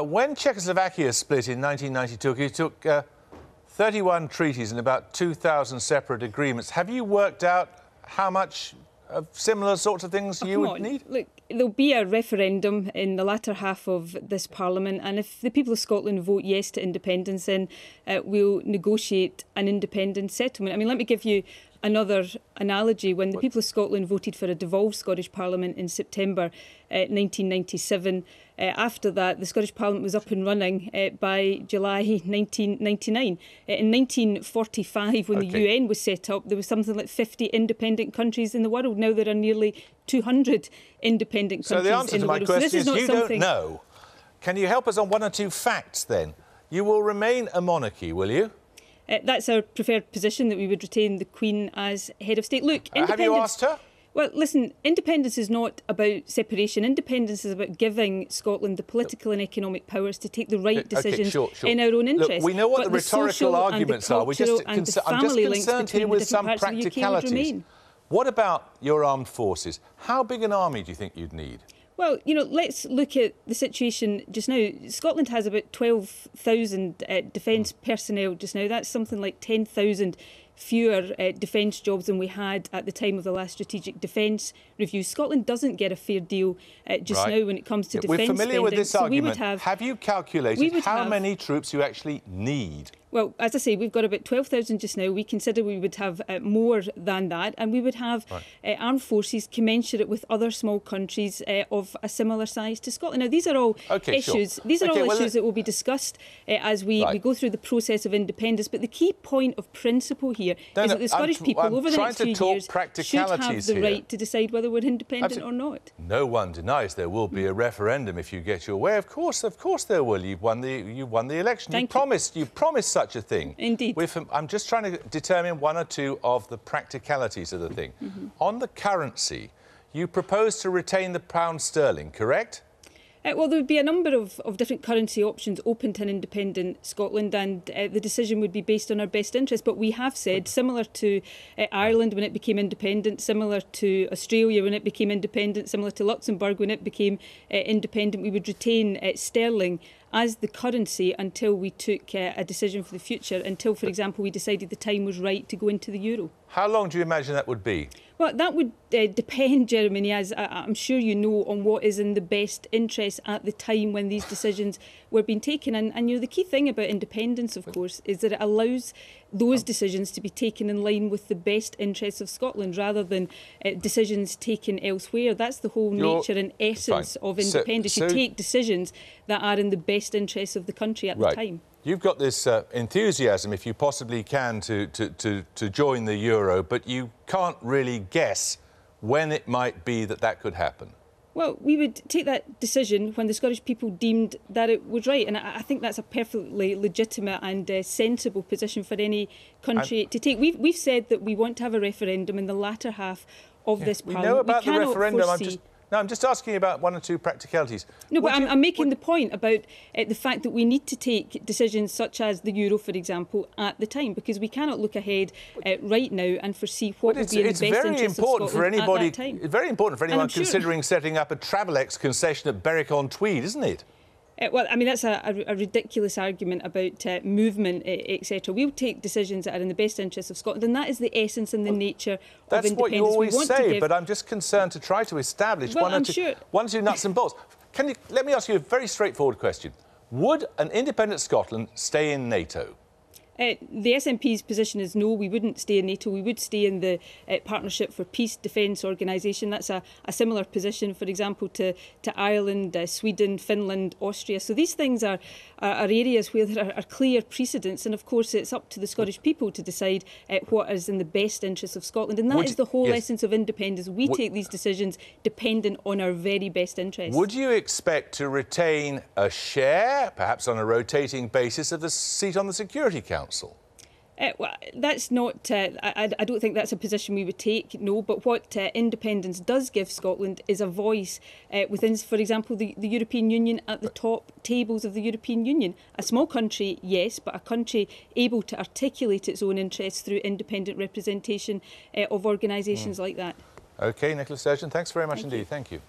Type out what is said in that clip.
When Czechoslovakia split in 1992, it took 31 treaties and about 2,000 separate agreements. Have you worked out how much of similar sorts of things you would need? Look, there'll be a referendum in the latter half of this Parliament, and if the people of Scotland vote yes to independence, then we'll negotiate an independent settlement. I mean, let me give you another analogy. When the people of Scotland voted for a devolved Scottish Parliament in September 1997, after that, the Scottish Parliament was up and running by July 1999. In 1945, when the UN was set up, there was something like 50 independent countries in the world. Now there are nearly 200 independent countries in the world. So the answer to my question is you don't know. Can you help us on one or two facts, then? You will remain a monarchy, will you? That's our preferred position, that we would retain the Queen as head of state. Look, independence... Have you asked her? Well, listen, independence is not about separation. Independence is about giving Scotland the political and economic powers to take the right decisions in our own interest. Look, we know what the rhetorical arguments are. I'm just concerned here with some practicalities. What about your armed forces? How big an army do you think you'd need? Well, you know, let's look at the situation just now. Scotland has about 12,000 defence personnel just now. That's something like 10,000 fewer defence jobs than we had at the time of the last strategic defence review. Scotland doesn't get a fair deal just now when it comes to defence spending. We're familiar with this argument. Have you calculated how many troops you actually need? Well, as I say, we've got about 12,000 just now. We consider we would have more than that, and we would have armed forces commensurate with other small countries of a similar size to Scotland. Now, these are all issues. These are all issues that will be discussed as we go through the process of independence. But the key point of principle here is that the Scottish people, over the next 2 years, should have the right to decide whether we're independent or not. No one denies there will be a referendum if you get your way. Of course there will. You've won the election. You promised such a thing. Indeed. I'm just trying to determine one or two of the practicalities of the thing. On the currency, you propose to retain the pound sterling, correct? Well, there would be a number of different currency options open to an independent Scotland, and the decision would be based on our best interest. But we have said, similar to Ireland when it became independent, similar to Australia when it became independent, similar to Luxembourg when it became independent, we would retain sterling as the currency until we took a decision for the future, until, for example, we decided the time was right to go into the euro. How long do you imagine that would be? Well, that would depend, Jeremy, as I'm sure you know, on what is in the best interest at the time when these decisions were being taken. And you know, the key thing about independence, of course, is that it allows those decisions to be taken in line with the best interests of Scotland rather than decisions taken elsewhere. That's the whole nature and essence of independence. You take decisions that are in the best interests of the country at the time. You've got this enthusiasm, if you possibly can, to join the euro, but you can't really guess when it might be that could happen. Well, we would take that decision when the Scottish people deemed that it was right, and I think that's a perfectly legitimate and sensible position for any country to take. We've said that we want to have a referendum in the latter half of this Parliament. We know about the referendum. I'm just asking about one or two practicalities. No, but I'm making the point about the fact that we need to take decisions such as the euro, for example, at the time, because we cannot look ahead right now and foresee what will be in the best interest of Scotland at that time. It's very important for anyone considering setting up a Travelex concession at Berwick-on-Tweed, isn't it? Well, I mean, that's a ridiculous argument about movement, etc. We'll take decisions that are in the best interest of Scotland, and that is the essence and the nature of independence. That's what you always say, but I'm just concerned to try to establish one or two nuts and bolts. Let me ask you a very straightforward question. Would an independent Scotland stay in NATO? The SNP's position is no, we wouldn't stay in NATO. We would stay in the Partnership for Peace Defence Organisation. That's a similar position, for example, to Ireland, Sweden, Finland, Austria. So these things are areas where there are clear precedents, and of course it's up to the Scottish people to decide what is in the best interest of Scotland. And that is the whole essence of independence. We take these decisions dependent on our very best interests. Would you expect to retain a share, perhaps on a rotating basis, of the seat on the Security Council? Well, that's not. I don't think that's a position we would take. No, but what independence does give Scotland is a voice within, for example, the European Union, at the top tables of the European Union. A small country, yes, but a country able to articulate its own interests through independent representation of organisations like that. OK, Nicola Sturgeon, thanks very much indeed. Thank you.